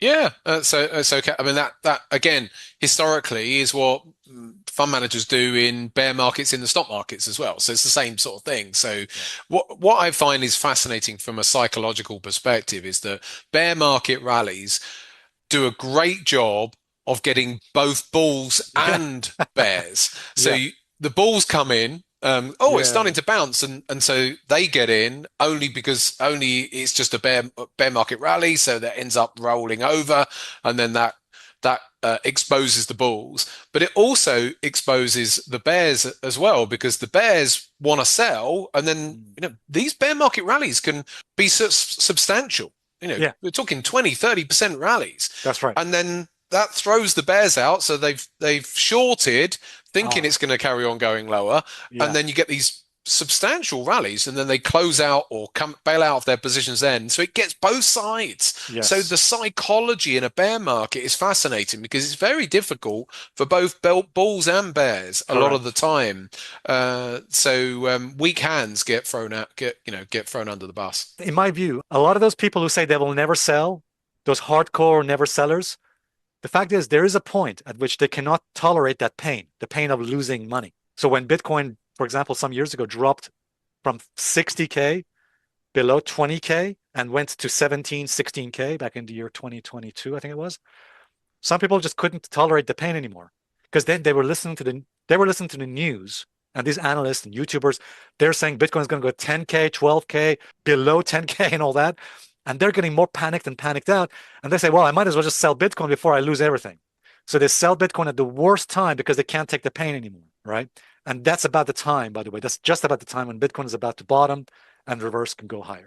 Yeah, so okay. I mean that again historically is what fund managers do in bear markets in the stock markets as well. So it's the same sort of thing. So Yeah. what I find is fascinating from a psychological perspective is that bear market rallies do a great job of getting both bulls Yeah. and bears. So Yeah. the bulls come in. Oh, it's starting Yeah. to bounce, and so they get in only because only it's just a bear market rally, so that ends up rolling over, and then that exposes the bulls, but it also exposes the bears as well because the bears want to sell, and then Mm. these bear market rallies can be substantial. Yeah, We're talking 20-30% rallies. that's right. And then that throws the bears out. So they've shorted, thinking Oh, it's going to carry on going lower. And yeah. then you get these substantial rallies, and then they close out or come bail out of their positions then. So it gets both sides. So Yes. the psychology in a bear market is fascinating because it's very difficult for both bulls and bears a lot of the Correct. time. So weak hands get thrown out, get thrown under the bus. In my view, a lot of those people who say they will never sell, those hardcore never sellers, the fact is there is a point at which they cannot tolerate that pain, the pain of losing money. So when Bitcoin, for example, some years ago dropped from 60K below 20K and went to 17, 16K back in the year 2022, I think it was, some people just couldn't tolerate the pain anymore because then they were listening to the news, and these analysts and YouTubers, they're saying Bitcoin is going to go 10K, 12K, below 10K and all that. And they're getting more panicked and panicked out. And they say, well, I might as well just sell Bitcoin before I lose everything. So they sell Bitcoin at the worst time because they can't take the pain anymore, right? And that's about the time, by the way, that's just about the time when Bitcoin is about to bottom and reverse can go higher.